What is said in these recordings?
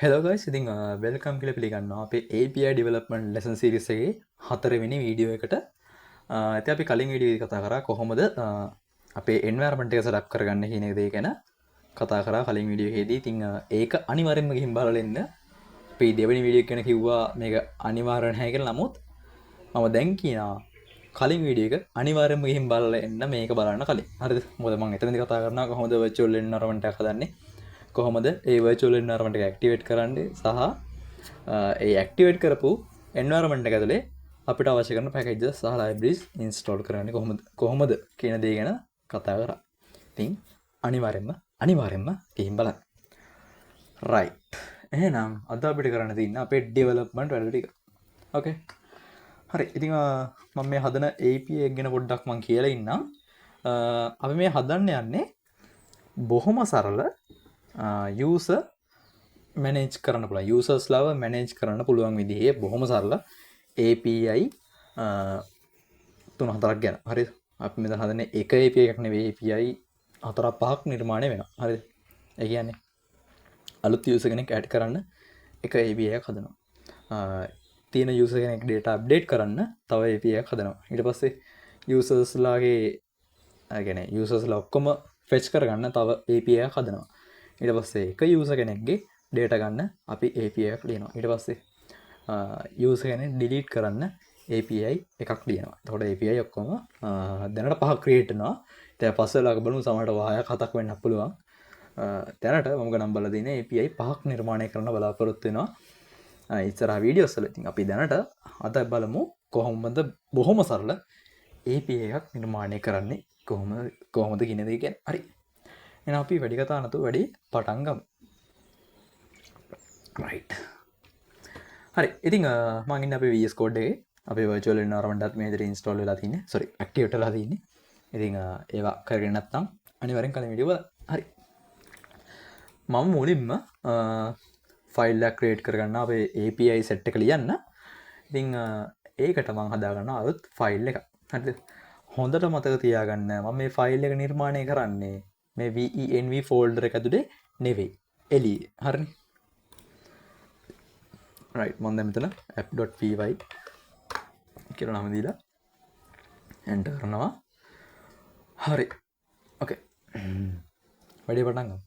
Hello guys, ඉතින් welcome කියලා පිළිගන්නවා අපේ API development lesson series එකේ හතරවෙනි වීඩියෝ එකට. ඉතින් අපි කලින් වීඩියෝ එකේ කතා කරා කොහොමද අපේ environment එක setup කරගන්න කියන දේ ගැන කතා කරා කලින් වීඩියෝ එකේදී. ඉතින් ඒක අනිවාර්යෙන්ම ගිහින් බලලා ඉන්න. අපි දෙවෙනි වීඩියෝ එක ගැන කිව්වා මේක අනිවාර්ය නැහැ කියලා. නමුත් මම දැන් කියනවා කලින් වීඩියෝ එක අනිවාර්යෙන්ම ගිහින් බලලා එන්න මේක බලන්න කලින්. හරිද? මොකද මම එතනදී කතා කරනවා කොහොමද virtual environment එකක් හදන්නේ. කොහොමද ඒ virtual environment එක activate කරන්නේ සහ ඒ activate කරපු environment එක ඇතුලේ අපිට අවශ්‍ය කරන packages සහ libraries install කරන්නේ කොහොමද කියන දේ ගැන කතා කරා. ඉතින් අනිවාර්යෙන්ම ගිහින් බලන්න. right. එහෙනම් අද අපිට කරන්න තියෙන්නේ අපේ development වැඩ ටික. okay. හරි. ඉතින් මම මේ හදන API එක ගැන පොඩ්ඩක් මම කියලා ඉන්නම්. අපි මේ හදන්න යන්නේ බොහොම සරල user manage කරන්න පුළුවන් users ලව manage කරන්න පුළුවන් විදිහේ බොහොම සරල API 3-4ක් ගැන. හරිද? අපි මෙතන හදන්නේ එක API එකක් නෙවෙයි API 4-5ක් නිර්මාණය වෙනවා. හරිද? ඒ කියන්නේ අලුත් user කෙනෙක් add කරන්න එක API එකක් හදනවා. තියෙන user කෙනෙක් data update කරන්න තව API එකක් හදනවා. ඊට පස්සේ users ලාගේ කියන්නේ users ලා ඔක්කොම fetch කරගන්න තව API එකක් හදනවා. ඊට පස්සේ එක user කෙනෙක්ගේ data ගන්න අපි API එකක් ලියනවා. ඊට පස්සේ user කෙනෙක් delete කරන්න API එකක් ලියනවා. එතකොට API ඔක්කොම දැනට 5ක් create වෙනවා. ඊට පස්සේ ලාක බලමු සමහරට 6ක් 7ක් වෙන්නත් පුළුවන්. දැනට මම ගණන් බලලා තියෙන API 5ක් නිර්මාණය කරන්න බලාපොරොත්තු වෙනවා. ඉස්සරහ වීඩියෝස් වල. ඉතින් අපි දැනට අද බලමු කොහොමද බොහොම සරල API එකක් නිර්මාණය කරන්නේ කොහොමද කියන දේ කියන්නේ. හරි. එහෙනම් අපි වැඩි කතා නැතුව වැඩි පටන් ගමු. right. හරි. ඉතින් මම ඉන්නේ අපේ VS Code එකේ. අපේ virtual environment එකත් මේ විදිහට install වෙලා තියෙන්නේ. sorry, activate වෙලා තියෙන්නේ. ඉතින් ඒවා කරගෙන නැත්නම් අනිවාර්යෙන් කලින් වීඩියෝ බලන්න. හරි. මම මුලින්ම ෆයිල් එකක් create කරගන්න අපේ API set එක ලියන්න. ඉතින් ඒකට මම හදාගන්න අලුත් ෆයිල් එකක්. හරිද? හොඳට මතක තියාගන්න මම මේ ෆයිල් එක නිර්මාණය කරන්නේ මේ venv ෆෝල්ඩර් එක ඇතුලේ නෙවෙයි එළියේ. හරිනේ? right. මම දැන් මෙතන app.py කියලා නම දීලා enter කරනවා. හරි. okay. වැඩි පටන් ගමු.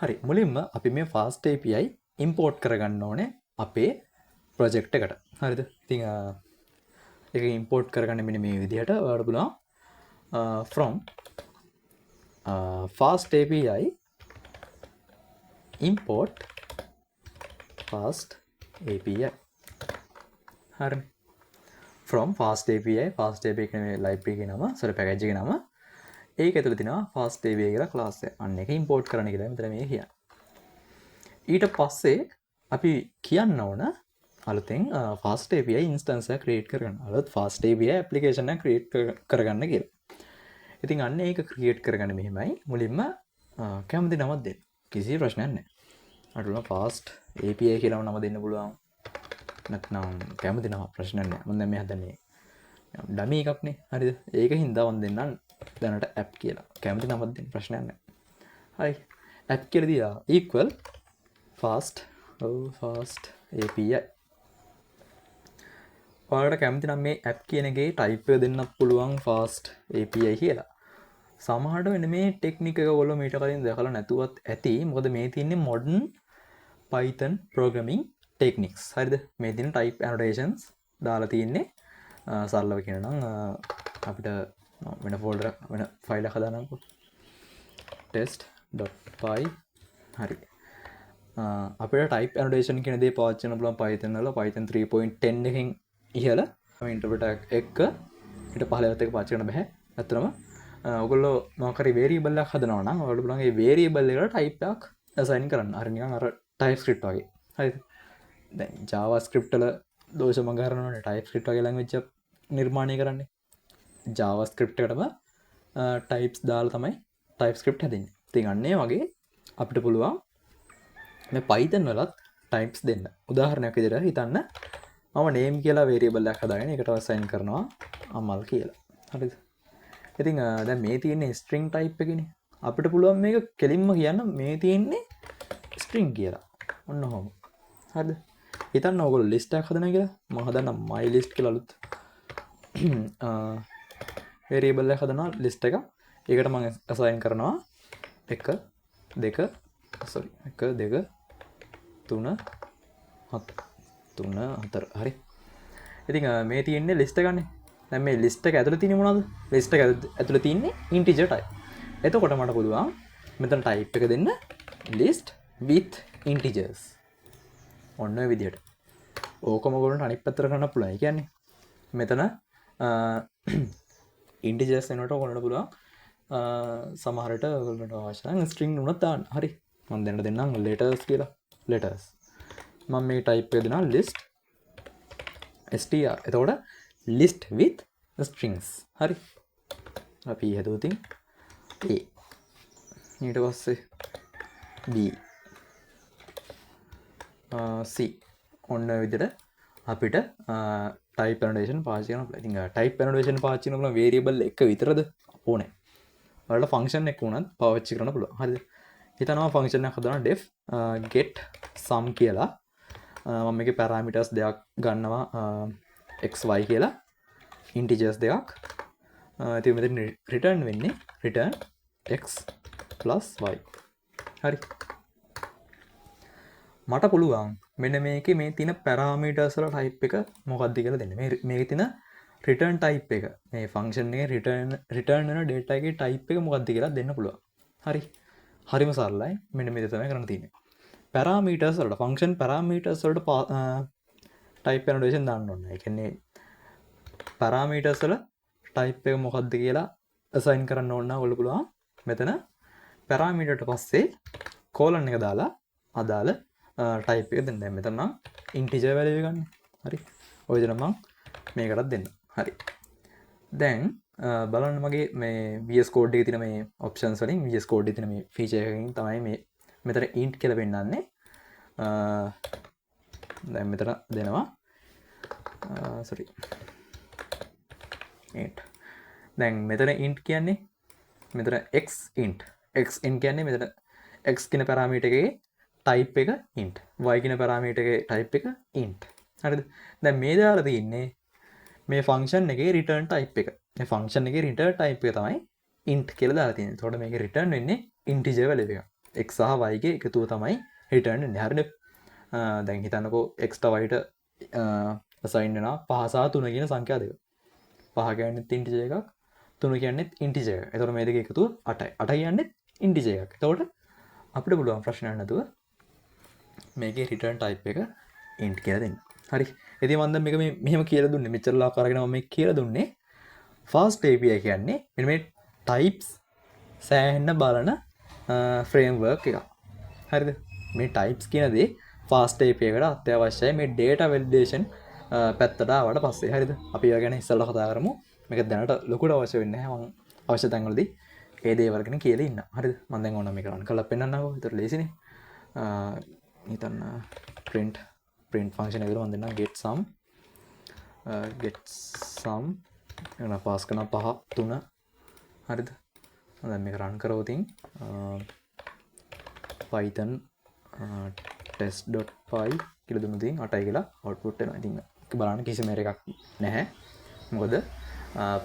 හරි. මුලින්ම අපි මේ fast API import කරගන්න ඕනේ අපේ project එකට. හරිද? ඉතින් ඒක import කරගන්න මෙන්න මේ විදිහට ඔයාලට පුළුවන් from fast API import fast API. හරි. from fast API කියන්නේ library එකේ නම, sorry package එකේ නම. ඒක ඇතුළේ තියෙනවා fast API කියලා class එක. අන්න ඒක import කරන්න කියලා මෙතන මේ කියන්නේ. ඊට පස්සේ අපි කියන්න ඕන අලුතෙන් fast API instance එක create කරගන්න. අලුත් fast API application එක create කරගන්න කියලා. ඉතින් අන්න ඒක create කරගන්න මෙහෙමයි. මුලින්ම කැමති නමක් දෙන්න. කිසි ප්‍රශ්නයක් නැහැ. අටුන fast API කියලා නම දෙන්න පුළුවන්. නැත්නම් කැමති නම ප්‍රශ්නයක් නැහැ. මම දැන් මේ හදන්නේ dummy එකක් නේ. හරිද? ඒකින් දවන් දෙන්නම් දැනට app කියලා. කැමති නමක් දෙන්න ප්‍රශ්නයක් නැහැ. හරි. app කියලා දීලා equal fast API. ඔයාලට කැමති නම් මේ app කියන එකේ type එක දෙන්නත් පුළුවන් fast API කියලා. සමහරට වෙන මේ ටෙක්නික් එක ඔයගොල්ලෝ මීට කලින් දැකලා නැතුවත් ඇති. මොකද මේ තියෙන්නේ modern Python programming techniques. හරිද? මේ තියෙන type annotations දාලා තියෙන්නේ සරලව කියනනම් අපිට වෙන folder වෙන file එකක් හදානම්කෝ. test.py. හරි. අපිට type annotation කියන දේ පාවිච්චි කරන්න පුළුවන් Python වල Python 3.10 එකෙන් ඉහළ interpreter එක ඊට පහළවත් එක පාවිච්චි කරන්න බෑ. අතරම ඔයගොල්ලෝ මොකක් හරි variable එකක් හදනවා නම් ඔයාලට පුළුවන් ඒ variable එකට type එකක් assign කරන්න. අර නිකන් අර TypeScript වගේ. හරිද? දැන් JavaScript වල දෝෂ මඟ හරනවනේ TypeScript වගේ language එක නිර්මාණය කරන්නේ. JavaScript එකටම types දාලා තමයි TypeScript හැදෙන්නේ. ඉතින් අන්න ඒ වගේ අපිට පුළුවන් මේ Python වලත් types දෙන්න. උදාහරණයක් විදිහට හිතන්න මම name කියලා variable එකක් හදාගෙන ඒකට assign කරනවා අමල් කියලා. හරිද? ඉතින් දැන් මේ තියෙන්නේ string type එකනේ. අපිට පුළුවන් මේක කෙලින්ම කියන්න මේ තියෙන්නේ string කියලා. ඔන්න ඔහොම. හරිද? හිතන්න ඕගොල්ලෝ ලිස්ට් එකක් හදනවා කියලා. මම හදන්නම් my list කියලා අලුත් variable එකක් හදනවා list එක. ඒකට මම assign කරනවා 1 2 sorry 1 2 3 4 හරි. ඉතින් මේ තියෙන්නේ list එකනේ. දැන් මේ list එක ඇතුලේ තියෙන්නේ මොනවද? list එක ඇතුලේ තියෙන්නේ integer type. එතකොට මට පුළුවන් මෙතන type එක දෙන්න list with integers. ඔන්න ඔය විදිහට. ඕකම ඔයගොල්ලන්ට අනිත් පැත්තට කරන්න පුළුවන්. ඒ කියන්නේ මෙතන integers වෙනකොට ඔයගොල්ලන්ට පුළුවන් සමහරට ඔයගොල්ලන්ට අවශ්‍ය නම් string උනත් දාන්න. හරි. මම දැන් දෙන්නම් letters කියලා. letters. මම මේ type එක දෙනවා list str. එතකොට list with strings. හරි. අපි හදුවතින් a ඊට පස්සේ b c ඔන්න ඔය විදිහට අපිට type annotation පාවිච්චි කරන්න පුළුවන්. ඉතින් type annotation පාවිච්චි කරන variable එක විතරද ඕනේ. ඔයාලට function එක උනත් පාවිච්චි කරන්න පුළුවන්. හරිද? හිතනවා function එකක් හදනවා def get sum කියලා. මම මේකේ parameters දෙකක් ගන්නවා x y කියලා integers දෙකක්. ඉතින් මෙතන return වෙන්නේ return x plus y. හරි. මට පුළුවන් මෙන්න මේකේ මේ තියෙන parameters වල type එක මොකක්ද කියලා දෙන්න. මේකේ තියෙන return type එක මේ function එකේ return වෙන data එකේ type එක මොකක්ද කියලා දෙන්න පුළුවන්. හරි. හරිම සරලයි. මෙන්න මේක තමයි කරන්න තියෙන්නේ. parameters වලට function parameters වලට type annotation දාන්න ඕනේ. ඒ කියන්නේ parameters වල type එක මොකක්ද කියලා assign කරන්න ඕන නම් ඔයාලා පුළුවන් මෙතන parameter ට පස්සේ colon එක දාලා අදාළ type එක දෙන්න. දැන් මෙතන නම් integer value එක ගන්න. හරි. ඔය විදිහට මම මේකටත් දෙන්න. හරි. දැන් බලන්න මගේ මේ VS Code එකේ තියෙන මේ options වලින් VS Code එකේ තියෙන මේ feature එකකින් තමයි මේ මෙතන int කියලා පෙන්නන්නේ. දැන් මෙතන දෙනවා sorry int. දැන් මෙතන int කියන්නේ මෙතන x int කියන්නේ මෙතන x කියන parameter එකේ type එක int, y කියන parameter එකේ type එක int. හරිද? දැන් මේ දාලා තියෙන්නේ මේ function එකේ return type එක. මේ function එකේ return type එක තමයි int කියලා දාලා තියෙන්නේ. එතකොට මේකේ return වෙන්නේ integer value එක. x සහ y ගේ එකතුව තමයි return වෙන්නේ. හරිද? දැන් හිතන්නකෝ x ට y ට assign වෙනවා 5 සහ 3 කියන සංඛ්‍යා දෙක. 5 කියන්නේ integer එකක්, 3 කියන්නේ integer එකක්. එතකොට මේ දෙක එකතුව 8යි. 8 කියන්නේ integer එකක්. එතකොට අපිට පුළුවන් ප්‍රශ්නයක් නැතුව මේකේ return type එක int කියලා දෙන්න. හරි. ඉතින් මම දැන් මේක මෙහෙම කියලා දුන්නේ. මෙච්චර ලා කරගෙන මම මේක කියලා දුන්නේ. fast API කියන්නේ මෙන්න මේ types සෑහෙන්න බලන framework එකක්. හරිද? මේ types කියන දේ fast API එකට අත්‍යවශ්‍යයි. මේ data validation පැත්තට ආවට පස්සේ. හරිද? අපි ඒවා ගැන ඉස්සෙල්ලා කතා කරමු. මේක දැනට ලොකුට අවශ්‍ය වෙන්නේ නැහැ. මම අවශ්‍ය තැන්වලදී ඒ දේවල් ගැන කියලා ඉන්න. හරිද? මම දැන් ඕන මේක රන් කරලා පෙන්නන්නකෝ. ඒතර ලේසිනේ. හිතන්න print function එකට මම දෙන්නම් get sum එන පාස් කරන 5 3 හරිද? දැන් මේක රන් කරවතින් python test.py කියලා දුන්නු තින් 8යි කියලා output එනවා. ඉතින් බලන්න කිසිම එකක් නැහැ. මොකද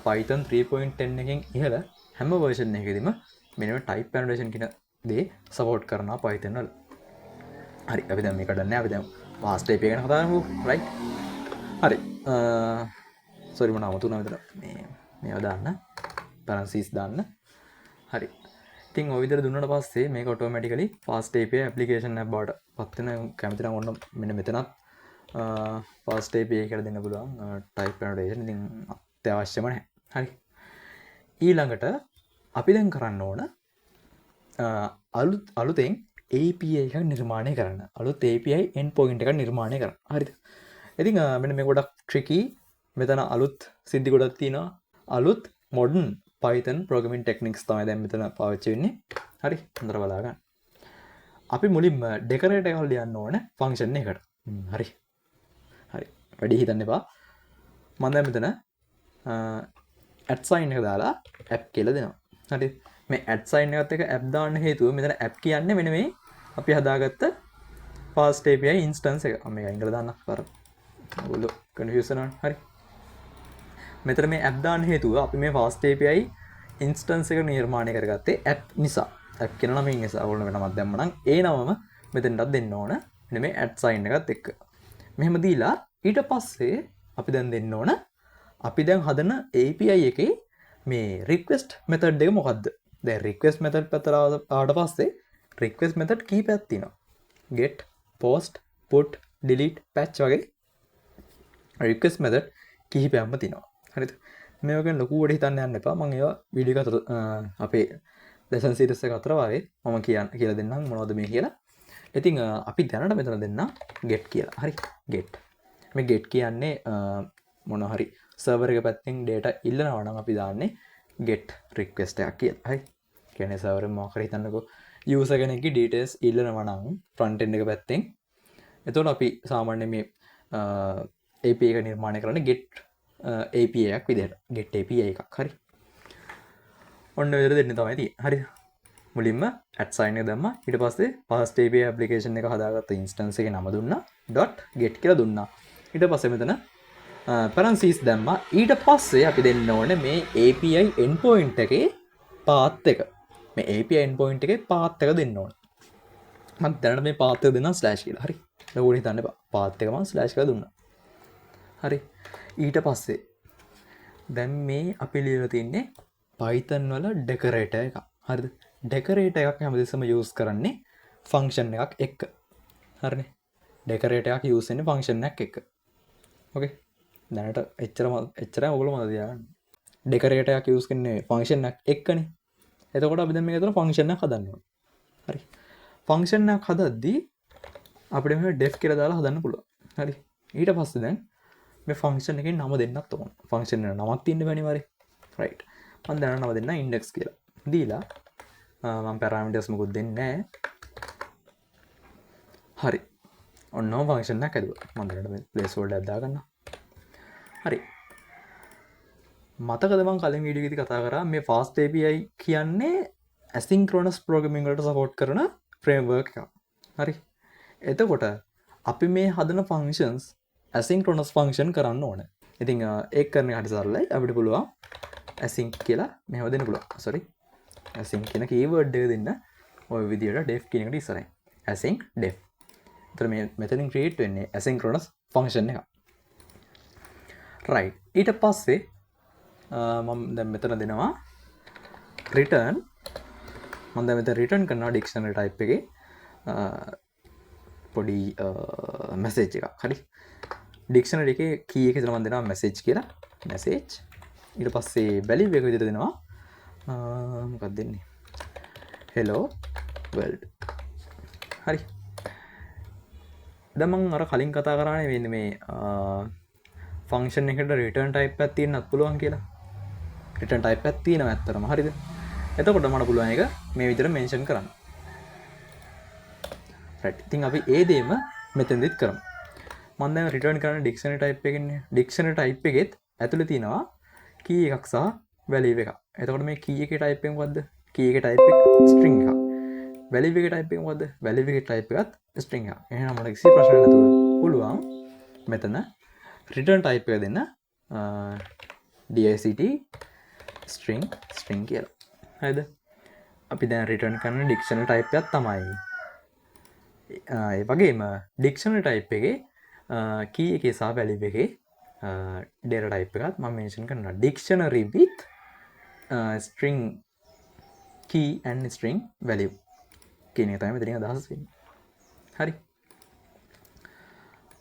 python 3.10 එකෙන් ඉහළ හැම version එකකදීම මෙන්න type annotation කියන දේ support කරනවා python වල. හරි. අපි දැන් මේක ගන්න අපි දැන් fast API ගැන කතා කරමු. right? හරි. sorry මම අමතුණා මෙතන මේවා දාන්න. parentheses දාන්න. හරි. ඉතින් ඔය විදිහට දුන්නාට පස්සේ මේක automatically fast API application app බවට පත් වෙන කැමති නම් ඔන්න මෙන්න මෙතනත් fast API කියලා දෙන්න පුළුවන් type annotation. ඉතින් අත්‍යවශ්‍යම නැහැ. හරි. ඊළඟට අපි දැන් කරන්න ඕන අලුතෙන් API එකක් නිර්මාණය කරන්න. අලුත් API endpoint එකක් නිර්මාණය කරන්න. හරිද? ඉතින් මෙන්න මේ ගොඩක් tricky. මෙතන අලුත් සිද්ධි ගොඩක් තියෙනවා. අලුත් modern Python programming techniques තමයි දැන් මෙතන පාවිච්චි වෙන්නේ. හරි. හොඳට බලා ගන්න. අපි මුලින්ම decorator එකක් ලියන්න ඕන function එකකට. හරි. හරි. වැඩි හිතන්න එපා. මම දැන් මෙතන at sign එක දාලා app කියලා දෙනවා. හරි. මේ at sign එකත් එක්ක app දාන්න හේතුව මෙතන app කියන්නේ මෙන්න මේ අපි හදාගත්ත fast API instance එක මේක ඉංග්‍රීසියෙන් දාන්න කර ඔයගොල්ලෝ කන්ෆියුස් වෙනවා හරි මෙතන මේ app දාන්න හේතුව අපි මේ fast API instance එක නිර්මාණය කරගත්තේ app නිසා app කියන නමින් නිසා ඔයගොල්ලෝ වෙනමක් දැම්ම නම් ඒ නමම මෙතනටත් දෙන්න ඕන මෙන්න මේ add sign එකත් එක්ක මෙහෙම දීලා ඊට පස්සේ අපි දැන් දෙන්න ඕන අපි දැන් හදන API එකේ මේ request method එක මොකද්ද දැන් request method පැත්තට ආවට පස්සේ request method කීපයක් තියෙනවා get post put delete patch වගේ request method කිහිපයක්ම තියෙනවා හරිද මේවා ගැන ලොකුවට හිතන්න යන්න එපා මම ඒවා වීඩියෝ එක අපේ lesson series එක අතර වාගේ මම කියලා දෙන්නම් මොනවද මේ කියලා ඉතින් අපි දැනට මෙතන දෙන්න get කියලා හරි get මේ get කියන්නේ මොන හරි server එක පැත්තෙන් data ඉල්ලනවා නම් අපි දාන්නේ get request එකක් කියලා හරි කියන්නේ server එක මොකක් හරි හිතන්නකෝ user කෙනෙක්ගේ details ඉල්ලනවා නම් front end එක පැත්තෙන් එතකොට අපි සාමාන්‍යයෙන් මේ API එක නිර්මාණය කරන්නේ get API එකක් විදිහට get API එකක් හරි ඔන්න ඔය විදිහට දෙන්න තමයි තියෙන්නේ හරිද මුලින්ම add sign එක දැම්මා ඊට පස්සේ fast API application එක හදාගත්ත instance එකේ නම දුන්නා .get කියලා දුන්නා ඊට පස්සේ මෙතන parentheses දැම්මා ඊට පස්සේ අපි දෙන්න ඕනේ මේ API endpoint එකේ path එක මේ API endpoint එකේ path එක දෙන්න ඕනේ මම දැනට මේ path එක දෙන්නම් slash කියලා හරි ලෝකෙ හිතන්න එපා path එක මම slash කියලා දුන්නා හරි ඊට පස්සේ දැන් මේ අපි ලියලා තින්නේ Python වල decorator එකක් හරිද decorator එකක් හැමදෙස්සම use කරන්නේ function එකක් එක්ක හරිනේ decorator එකක් use වෙන්නේ function එකක් එක්ක ඕකේ දැනට එච්චරයි ඔයගොල්ලෝ මතක තියාගන්න decorator එකක් use කරන්නේ function එකක් එක්කනේ එතකොට අපි දැන් මේක අතර function එකක් හදන්න ඕනේ හරි function එකක් හදද්දී අපිට මේ def කියලා දාලා හදන්න පුළුවන් හරි ඊට පස්සේ දැන් මේ function එකේ නම දෙන්නත් ඕන function එක නමක් තියෙන්න බෑනේ වරේ right මම දැන් නම දෙන්න index කියලා දීලා මම parameters මොකුත් දෙන්නේ නැහැ හරි ඔන්න function එකක් ඇදුවා මම දැන් මේ placeholder එකක් දාගන්නවා හරි මතකද මම කලින් වීඩියෝ එකේදී කතා කරා මේ fast API කියන්නේ asynchronous programming වලට support කරන framework එකක් හරි එතකොට අපි මේ හදන functions asynchronous function කරන්න ඕන ඉතින් ඒක කරන එක හරි සරලයි අපිට පුළුවන් async කියලා මෙහෙම දෙන්න පුළුවන් sorry async කියන keyword එක දෙන්න ඔය විදියට def කියන එකට ඉස්සරහින් async def එතන මේ මෙතනින් create වෙන්නේ asynchronous function එක right ඊට පස්සේ මම දැන් මෙතන දෙනවා return මම දැන් මෙතන return කරනවා dictionary type එකේ පොඩි message එකක් හරි dictionary එකේ key එක ඉතල මම දෙනවා message කියලා message ඊට පස්සේ value එක විදිහට දෙනවා මොකක්ද දෙන්නේ hello world හරි දැන් මම අර කලින් කතා කරානේ වෙන්නේ මේ function එකට return type එකක් තියෙන්නත් පුළුවන් කියලා return type එකක් තියෙනවා ඇත්තටම හරිද එතකොට මට පුළුවන් එක මේ විදිහට mention කරන්න right ඉතින් අපි ඒ දෙයම මෙතෙන්දිත් කරමු මම දැන් return කරන dictionary type එකකින්නේ dictionary type එකෙත් ඇතුලේ තියෙනවා key එකක් සහ value එකක්. එතකොට මේ key එකේ type එක මොකද්ද? key එකේ type එක string එකක්. value එකේ type එක මොකද්ද? value එකේ type එකත් string එකක්. එහෙනම් මට කිසි ප්‍රශ්නයක් නැතුව පුළුවන් මෙතන return type එක දෙන්න dict string කියලා. හරිද? අපි දැන් return කරන dictionary type එකක් තමයි. ඒ වගේම dictionary type එකේ key එකේ සහ value එකේ data type එකත් මම mention කරනවා dictionary with string key and string value කියන එක තමයි මෙතනින් අදහස් වෙන්නේ. හරි.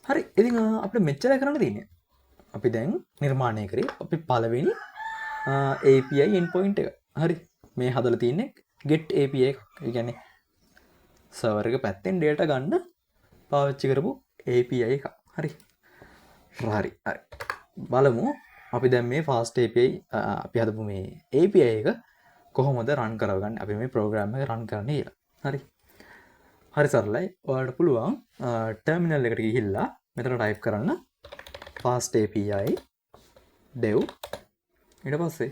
හරි. ඉතින් අපිට මෙච්චරයි කරන්න තියෙන්නේ. අපි දැන් නිර්මාණය කරේ අපි පළවෙනි API endpoint එක. හරි. මේ හදලා තියෙන්නේ get API එක. ඒ කියන්නේ server එක පැත්තෙන් data ගන්න පාවිච්චි කරපු API එක. හරි. හරි. බලමු අපි දැන් මේ fast API අපි හදපු මේ API එක කොහොමද run කරගන්නේ? අපි මේ program එක run කරන්නේ කියලා. හරි. හරි සරලයි. ඔයාලට පුළුවන් terminal එකට ගිහිල්ලා මෙතන type කරන්න fast API dev ඊට පස්සේ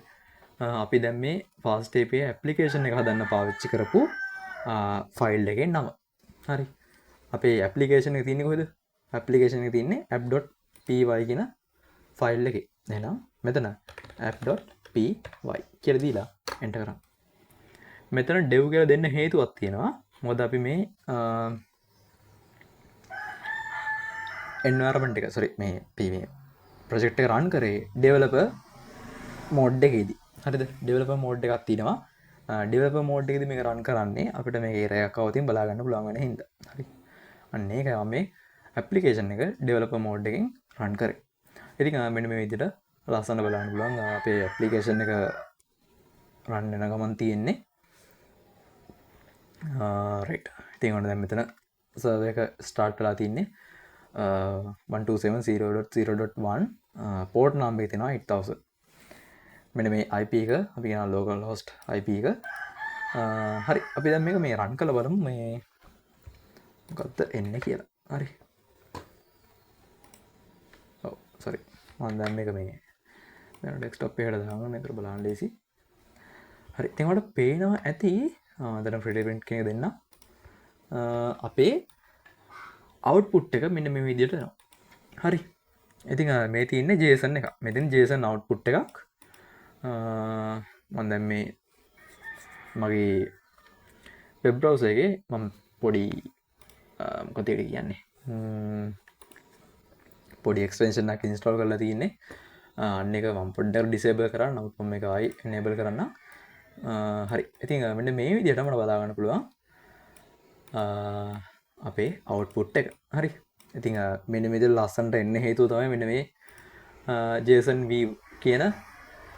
අපි දැන් මේ fast API application එක හදන්න පාවිච්චි කරපු ෆයිල් එකේ නම. හරි. අපේ ඇප්ලිකේෂන් එක තියෙන්නේ කොහෙද? ඇප්ලිකේෂන් එක තියෙන්නේ app.py කියන ෆයිල් එකේ. එහෙනම් මෙතන app.py කියලා දීලා එන්ටර් කරන්න. මෙතන dev කියලා දෙන්න හේතුවක් තියෙනවා. මොකද අපි මේ environment එක මේ PV project එක run කරේ developer mode එකේදී. හරිද? developer mode එකක් තියෙනවා. developer mode එකේදී මේක run කරන්නේ අපිට මේක error එකක් આવතින් බලා ගන්න පුළුවන් වෙන හින්දා. හරි. අන්න ඒකයි මම මේ application එක developer mode එකෙන් run කරේ. ඉතින් මෙන්න මේ විදිහට ලස්සන බලන්න පුළුවන් අපේ application එක run වෙන ගමන් තියෙන්නේ. right. ඉතින් ඔන්න දැන් මෙතන server එක start වෙලා තින්නේ 127.0.0.1 port number එක තියෙනවා 8000. මෙන්න මේ IP එක අපි කියන local host IP එක. හරි. අපි දැන් මේක මේ run කරලා බලමු මේ මොකක්ද එන්නේ කියලා. හරි. ඔව් sorry. මම දැන් මේක මේ දැන් desktop එකට දානවා මේකට බලන්න ලේසි. හරි. ඉතින් ඔයාලට පේනවා ඇති දැන් free print කෙනෙක් දෙන්න. අපේ output එක මෙන්න මේ විදිහට එනවා. හරි. ඉතින් මේ තියෙන්නේ JSON එකක්. මෙතන JSON output එකක්. මම දැන් මේ මගේ web browser එකේ මම පොඩි මොකද ඒක කියන්නේ පොඩි extension එකක් install කරලා තියෙන්නේ. අන්න එක මම පොඩ්ඩක් disable කරා. නමුත් මම මේක ආයි enable කරන්න. හරි. ඉතින් මෙන්න මේ විදිහට මම බලා ගන්න පුළුවන් අපේ output එක. හරි. ඉතින් මෙන්න මේ විදිහට ලස්සනට එන්න හේතුව තමයි මෙන්න මේ JSON view කියන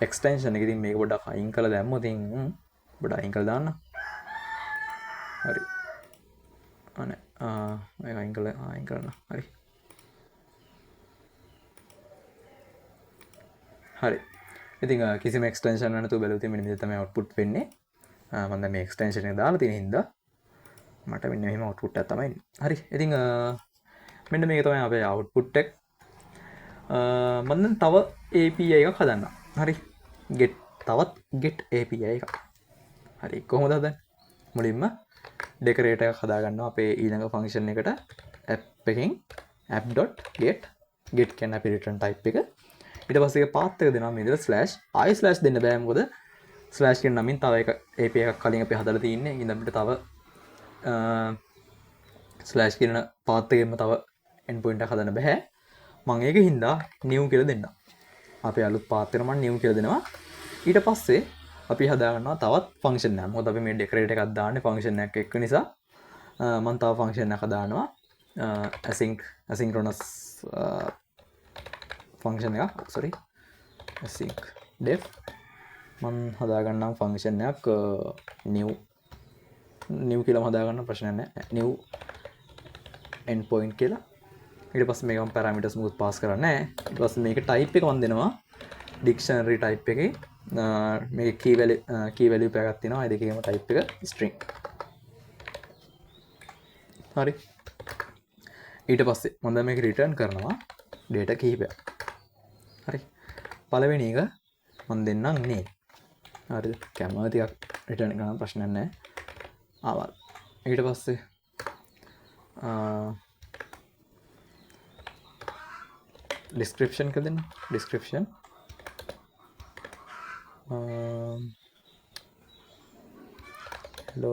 extension එක. ඉතින් මේක පොඩ්ඩක් අයින් කරලා දැම්මොත් ඉතින් පොඩ්ඩක් අයින් කරලා දාන්න. හරි. අනේ මේක අයින් කරන්න. හරි. හරි. ඉතින් කිසිම extension නැතුව බැලුවොත් මෙන්න මෙතන තමයි output වෙන්නේ. මම දැන් මේ extension එක දාලා තියෙන හින්දා මට මෙන්න මෙහෙම output එකක් තමයි එන්නේ. හරි. ඉතින් මෙන්න මේක තමයි අපේ output එක. මම දැන් තව API එකක් හදන්නම්. හරි. තවත් get API එකක්. හරි. කොහොමද හදන්නේ? මුලින්ම decorator එකක් හදා ගන්නවා අපේ ඊළඟ function එකට app එකෙන් app.get කියන්නේ අපේ return type එක. ඊට පස්සේ ඒක path එක දෙනවා මේ විදිහට slash ආයි slash දෙන්න බෑ මොකද slash කියන නමින් තව එක API එකක් කලින් අපි හදලා තියෙන්නේ. ඉතින් අපිට තව slash කියන path එකෙන්ම තව endpoint එකක් හදන්න බෑ. මම ඒක හින්දා new කියලා දෙන්නම්. අපේ අලුත් path එකට මම new කියලා දෙනවා. ඊට පස්සේ අපි හදා ගන්නවා තවත් function එකක්. මොකද අපි මේ decorate එකක් දාන්නේ function එකක් එක්ක නිසා මම තව function එකක් හදානවා asynchronous function එකක් async def මම හදා ගන්නම් function එකක් new කියලා හදා ගන්න ප්‍රශ්න නැහැ new endpoint කියලා. ඊට පස්සේ මේක මම parameters මුකුත් pass කරන්නේ නැහැ. ඊට පස්සේ මේක type එක මම දෙනවා dictionary type එකේ මේක key value එකක් තියෙනවා. ඒ දෙකේම type එක string. හරි. ඊට පස්සේ මම දැන් මේක return කරනවා data කිහිපයක්. හරි. පළවෙනි එක මම දෙන්නම් name. හරිද? කැමරා ටිකක් return කරන්න ප්‍රශ්නයක් නැහැ. ආවල්. ඊට පස්සේ description එක දෙන්න. description hello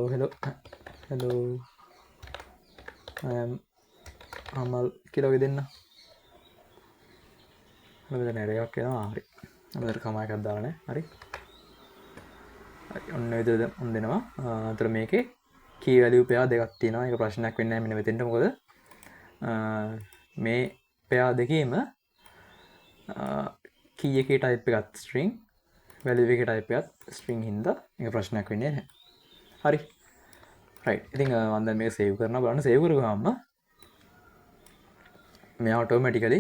I am Amal කියලා වගේ දෙන්න. මෙතන error එකක් එනවා. හරි. මෙතන කමා එකක් දාලා නැහැ. හරි. හරි. ඔන්න ඔය විදිහට මම දෙනවා. අතර මේකේ key value pair දෙකක් තියෙනවා. ඒක ප්‍රශ්නයක් වෙන්නේ නැහැ මෙන්න මෙතෙන්ට. මොකද මේ pair දෙකේම key එකේ type එකත් string value එකේ type එකත් string හින්දා ඒක ප්‍රශ්නයක් වෙන්නේ නැහැ. හරි. right. ඉතින් මම දැන් මේක save කරනවා. බලන්න save කරගාම මේ automatically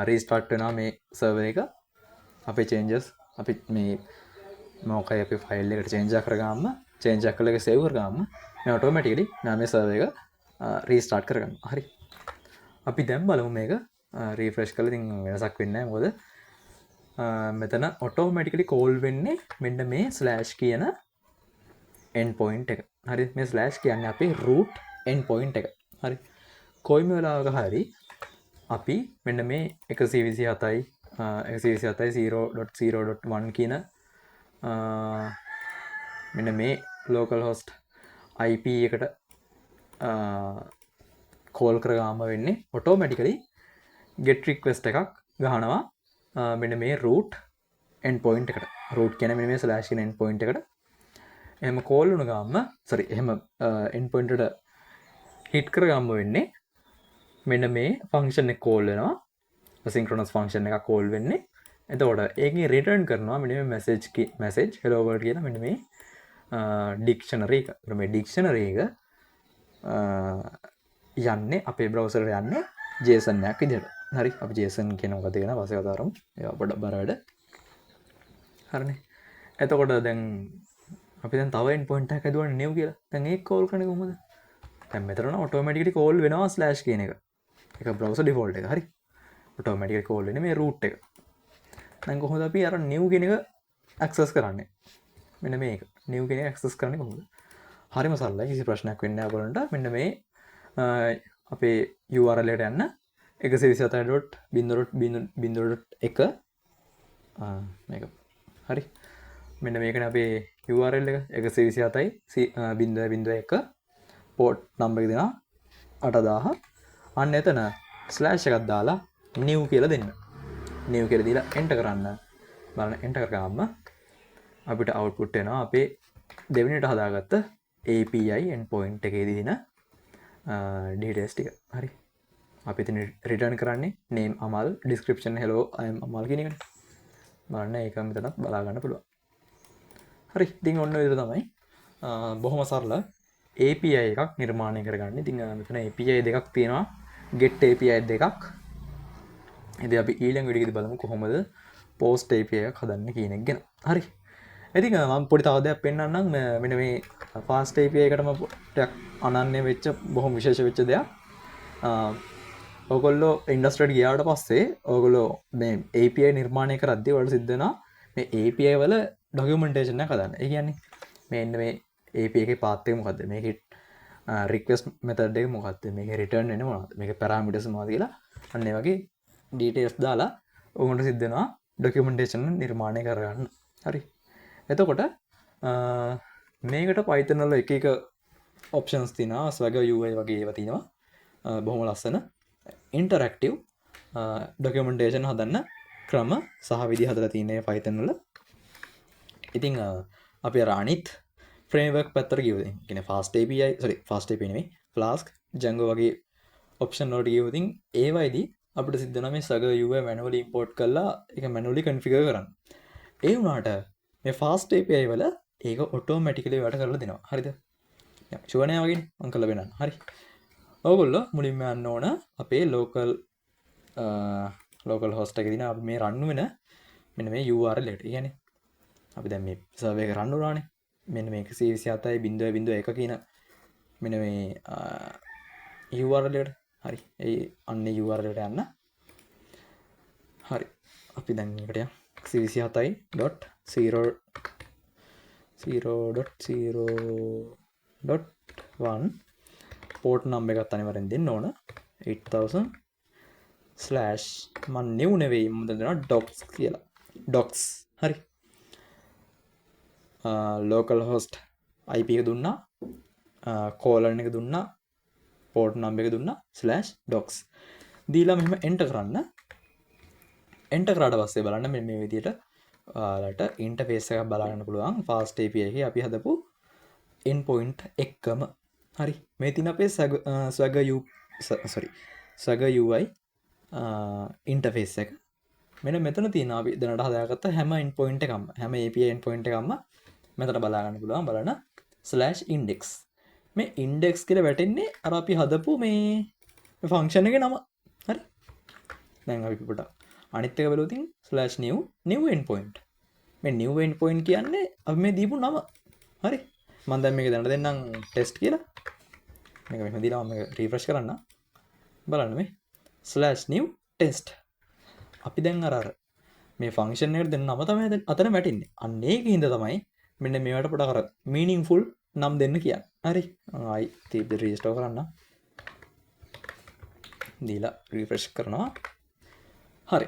restart වෙනවා මේ server එක. අපේ changes අපි මේ මොකයි අපේ file එකට change කරගාම change කරලා ඒක save කරගාම මේ automatically මේ server එක restart කරගන්නවා. හරි. අපි දැන් බලමු මේක refresh කරලා ඉතින් වෙනසක් වෙන්නේ නැහැ. මොකද මෙතන automatically call වෙන්නේ මෙන්න මේ slash කියන endpoint එක. හරි. මේ slash කියන්නේ අපේ root endpoint එක. හරි. කොයිම වෙලාවක හරි අපි මෙන්න මේ 127යි 0.0.1 කියන මෙන්න මේ ලෝකල් හොස්ට් IP එකට කෝල් කරගාම වෙන්නේ ඔටෝමැටිකලි get request එකක් ගහනවා මෙන්න මේ root end point එකට. root කියන්නේ මෙන්න මේ slash කියන end point එකට. එහෙම කෝල් වුණ ගාම එහෙම end point එකට hit කරගාම වෙන්නේ මෙන්න මේ ෆන්ක්ෂන් එක කෝල් වෙනවා. asynchronous ෆන්ක්ෂන් එකක් කෝල් වෙන්නේ. එතකොට ඒකෙන් රිටර්න් කරනවා මෙන්න මේ message hello world කියලා මෙන්න මේ ඩික්ෂනරි එක. මේ ඩික්ෂනරි එක යන්නේ අපේ බ්‍රවුසර් එකට යන්නේ JSON එකක් විදිහට. හරි අපි JSON කියන මොකද කියන පස්සේ කතා කරමු. ඒවා පොඩ්ඩක් බර වැඩ. හරිනේ. එතකොට දැන් අපි දැන් තව end point එකක් හදුවනේ new කියලා. දැන් ඒක කෝල් කරන්නේ කොහොමද? දැන් මෙතන ඔටෝමැටිකලි කෝල් වෙනවා ස්ලෑෂ් කියන එක. ඒක බ්‍රවුසර් ඩිෆෝල්ට් එක. හරි. ඔටෝමැටිකලි කෝල් වෙන්නේ මේ root එක. දැන් කොහොමද අපි අර new කියන එක access කරන්නේ? මෙන්න මේක. new කියන එක access කරන්නේ කොහොමද? හරිම සරලයි. කිසි ප්‍රශ්නයක් වෙන්නේ නැහැ ඔයගොල්ලන්ට. මෙන්න මේ අපේ URL එකට යන්න 127.0.0.1 මේක. හරි. මෙන්න මේකනේ අපේ URL එක 127.0.1 port number එක දෙනවා 8000. අන්න එතන slash එකක් දාලා new කියලා දෙන්න. new කියලා දීලා enter කරන්න. බලන්න enter කරාම අපිට output එනවා අපේ දෙවෙනිට හදාගත්ත API endpoint එකේදී දින details ටික. හරි. අපි ඉතින් return කරන්නේ name amal description hello I am amal කියන එකනේ. බලන්න ඒක මෙතනත් බලා ගන්න පුළුවන්. හරි. ඉතින් ඔන්න ඔය විදිහට තමයි බොහොම සරල API එකක් නිර්මාණය කරගන්න. ඉතින් මෙතන API දෙකක් තියෙනවා. get API දෙකක්. ඉතින් අපි ඊළඟ වීඩියෝ එකේදී බලමු කොහොමද post API එකක් හදන්න කියන එක ගැන. හරි. ඉතින් මම පොඩි තව දෙයක් පෙන්නන්නම්. මෙන්න මේ fast API එකටම ටිකක් අනන්‍ය වෙච්ච බොහොම විශේෂ වෙච්ච දෙයක්. ඔයගොල්ලෝ ඉන්ඩස්ට්‍රියට ගියාට පස්සේ ඔයගොල්ලෝ මේ API නිර්මාණය කරද්දී ඔයාලට සිද්ධ වෙනවා මේ API වල documentation එක හදන්න. ඒ කියන්නේ මෙන්න මේ API එකේ path එක මොකද්ද? මේකේ request method එක මොකද්ද? මේකේ return වෙන්නේ මොනවද? මේකේ parameters මොනවද කියලා අන්න ඒ වගේ details දාලා ඔයගොල්ලන්ට සිද්ධ වෙනවා documentation නිර්මාණය කරගන්න. හරි. එතකොට මේකට Python වල එක options තියෙනවා. Swagger UI වගේ ඒවා තියෙනවා. බොහොම ලස්සන interactive documentation හදන්න ක්‍රම සහ විදි හදලා තියෙනවා Python වල. ඉතින් අපි අර අනිත් framework පැත්තට ගියොත් කියන්නේ fast API නෙමෙයි Flask Django වගේ option වලට ගියොත් ඒවයිදී අපිට සිද්ධ වෙනවා මේ Swagger UI manually import කරලා ඒක manually configure කරන්න. ඒ වුණාට මේ fast API වල ඒක automatically වැඩ කරලා දෙනවා. හරිද? ෂුවර් නෑ වගේ මම කරලා බලන්න. හරි. ඔයගොල්ලෝ මුලින්ම යන්න ඕන අපේ local host එකේ දින අපි මේ run වෙන මෙන්න මේ URL එකට. ඒ කියන්නේ අපි දැන් මේ server එක run වුණානේ. මෙන්න මේ 127.0.1 කියන මෙන්න මේ URL එකට. හරි. ඒ අන්නේ URL එකට යන්න. හරි. අපි දැන් මේකට යමු. 127.0.0.1 port number එකත් අනිවාර්යෙන් දෙන්න ඕන 8000 slash මම new නෙවෙයි මම දෙනවා docs කියලා docs හරි local host IP එක දුන්නා colon එක දුන්නා port number එක දුන්නා slash docs දීලා මෙහෙම enter කරන්න enter කරාට පස්සේ බලන්න මේ විදිහට ඔයාලට interface එකක් බලා ගන්න පුළුවන් fast API එකේ අපි හදපු endpoint එකම හරි මේ තියෙන අපේ Swagger UI interface එක මෙන්න මෙතන තියෙන අපි දැනට හදාගත්ත හැම endpoint එකක්ම හැම API endpoint එකක්ම මෙතන බලා ගන්න පුළුවන් බලන්න /index මේ index කියලා වැටෙන්නේ අර අපි හදපු මේ function එකේ නම හරි දැන් අපි පොඩ්ඩක් අනිත් එක බලුවොත් /new endpoint මේ new endpoint කියන්නේ අපි මේ දීපු නම හරි මම දැන් මේක දැනට දෙන්නම් test කියලා මේක මෙහෙම දීලා මම රිෆ්‍රෙෂ් කරන්න බලන්න මේ /new test අපි දැන් අර මේ ෆන්ක්ෂන් එකට දෙන්න නම තමයි අතන වැටෙන්නේ අන්න ඒකින්ද තමයි මෙන්න මේවට පොඩක් අර meaningful නම් දෙන්න කියන්නේ හරි ආයි රීස්ටෝර් කරන්න දීලා රිෆ්‍රෙෂ් කරනවා. හරි.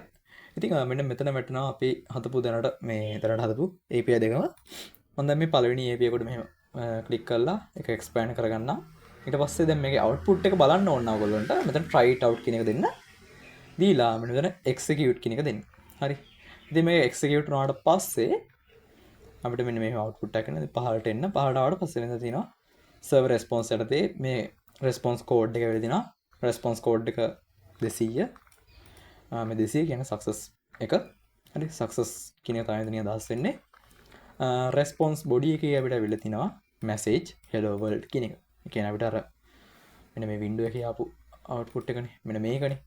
ඉතින් මෙන්න මෙතන වැටෙනවා අපි හදපු දැනට මේ දැනට හදපු API දෙකම. මම දැන් මේ පළවෙනි API එකට මෙහෙම ක්ලික් කරලා ඒක එක්ස්පෑන්ඩ් කරගන්නවා. ඊට පස්සේ දැන් මේකේ අවුට්පුට් එක බලන්න ඕන ඔයගොල්ලන්ට. මෙතන try it out කියන එක දෙන්න. දීලා මෙතන execute කියන එක දෙන්න. හරි. ඉතින් මේක execute වුණාට පස්සේ අපිට මෙන්න මේ අවුට්පුට් එක එන පහළට එන්න. පහළට ආවට පස්සේ වෙන තියෙනවා server response යටතේ මේ response code එක වෙලදී තියෙනවා. response code එක 200 මේ 200 කියන success එක. හරි success කියන එක තමයි එතනින් අදහස් වෙන්නේ. response body එකේ අපිට අවිල්ල තිනවා message hello world කියන එක. ඒ කියන්නේ අපිට අර මෙන්න මේ window එකේ ආපු output එකනේ. මෙන්න මේකනේ.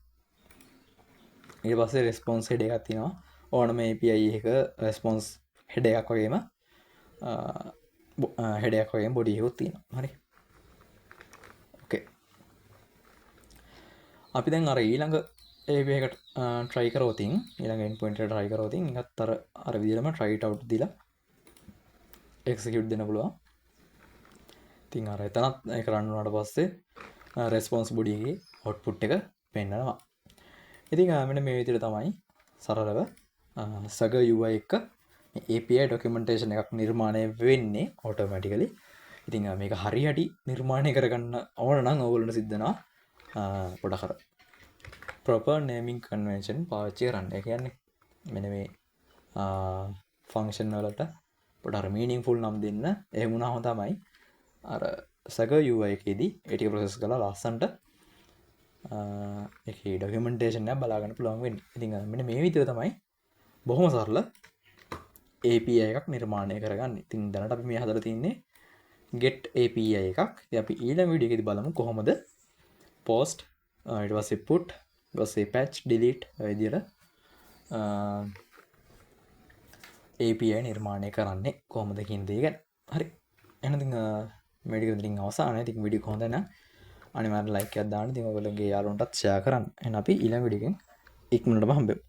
ඊට පස්සේ response head එකක් තියෙනවා. ඕනම API එක response head එකක් වගේම head එකක් වගේම body එකක් තියෙනවා. හරි. okay. අපි දැන් අර ඊළඟ API එකට try කරවතින් ඊළඟ endpoint එකට try කරවතින් ඉන්නත් අර විදිහටම try it out දීලා execute දෙන්න පුළුවන්. ඉතින් අර එතනත් ඒක run වුණාට පස්සේ response body එකේ output එක පෙන්නනවා. ඉතින් මෙන්න මේ විදිහට තමයි සරලව Saga UI එක API documentation එකක් නිර්මාණය වෙන්නේ automatically. ඉතින් මේක හරියට නිර්මාණය කරගන්න ඕන නම් ඕගොල්ලන්ට සිද්ධ වෙනවා පොඩක් අර proper naming convention පාවිච්චි කරන්න. ඒ කියන්නේ මෙන්න මේ function වලට පොඩ අර meaningful නම් දෙන්න. එහෙම වුණාම තමයි අර Saga UI එකේදී ඒ ටික process කරලා ලස්සන්ට ඒකේ documentation එක බලා ගන්න පුළුවන් වෙන්නේ. ඉතින් මෙන්න මේ විදිහට තමයි බොහොම සරල API එකක් නිර්මාණය කරගන්නේ. ඉතින් දැනට අපි මේ හදලා තින්නේ get API එකක්. ඉතින් අපි ඊළඟ වීඩියෝ එකේදී බලමු කොහොමද post ඊට පස්සේ put ඊට පස්සේ patch delete ඔය විදිහට API නිර්මාණය කරන්නේ කොහොමද කියන දේ ගැන. හරි. එහෙනම් ඉතින් මේ වීඩියෝ ඉතින් අවසానයි. ඉතින් වීඩියෝ කොහොමද නම් අනිවාර්යෙන් like එකක් දාන්න. ඉතින් ඔයගොල්ලෝගේ යාළුවන්ටත් share කරන්න. එහෙනම් අපි ඊළඟ වීඩියෝ එකෙන් ඉක්මනටම හම්බෙමු.